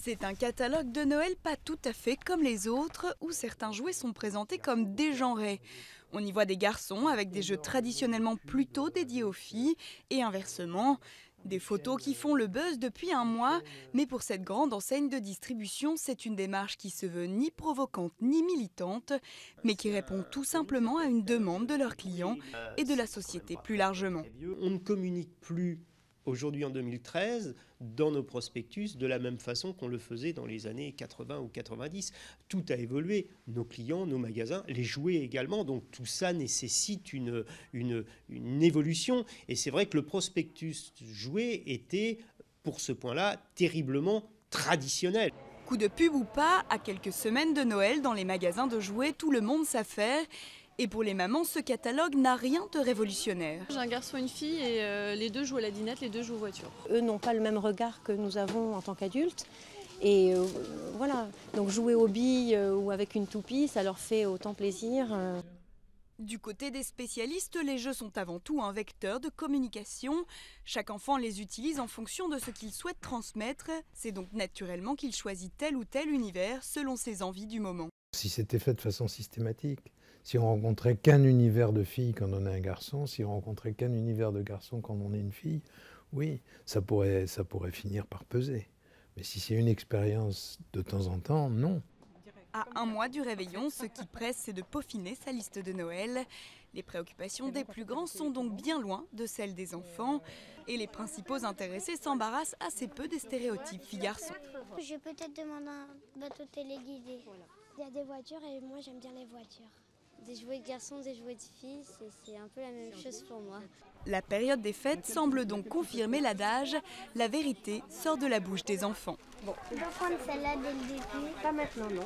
C'est un catalogue de Noël pas tout à fait comme les autres, où certains jouets sont présentés comme dégenrés. On y voit des garçons avec des jeux traditionnellement plutôt dédiés aux filles, et inversement. Des photos qui font le buzz depuis un mois, mais pour cette grande enseigne de distribution, c'est une démarche qui se veut ni provocante ni militante, mais qui répond tout simplement à une demande de leurs clients et de la société plus largement. On ne communique plus aujourd'hui en 2013 dans nos prospectus de la même façon qu'on le faisait dans les années 80 ou 90. Tout a évolué, nos clients, nos magasins, les jouets également, donc tout ça nécessite une évolution. Et c'est vrai que le prospectus jouet était, pour ce point-là, terriblement traditionnel. Coup de pub ou pas, à quelques semaines de Noël, dans les magasins de jouets, tout le monde s'affaire. Et pour les mamans, ce catalogue n'a rien de révolutionnaire. J'ai un garçon et une fille et les deux jouent à la dinette, les deux jouent aux voitures. Eux n'ont pas le même regard que nous avons en tant qu'adultes. Et voilà, donc jouer aux billes ou avec une toupie, ça leur fait autant plaisir. Du côté des spécialistes, les jeux sont avant tout un vecteur de communication. Chaque enfant les utilise en fonction de ce qu'il souhaite transmettre. C'est donc naturellement qu'il choisit tel ou tel univers selon ses envies du moment. Si c'était fait de façon systématique, si on rencontrait qu'un univers de filles quand on est un garçon, si on rencontrait qu'un univers de garçons quand on est une fille, oui, ça pourrait finir par peser. Mais si c'est une expérience de temps en temps, non. À un mois du réveillon, ce qui presse, c'est de peaufiner sa liste de Noël. Les préoccupations des plus grands sont donc bien loin de celles des enfants. Et les principaux intéressés s'embarrassent assez peu des stéréotypes filles-garçons. Je vais peut-être demander un bateau téléguidé. Il y a des voitures et moi j'aime bien les voitures. Des jouets de garçons, des jouets de filles, c'est un peu la même chose pour moi. La période des fêtes semble donc confirmer l'adage « la vérité sort de la bouche des enfants ». On peut prendre celle-là dès le début. Pas maintenant, non.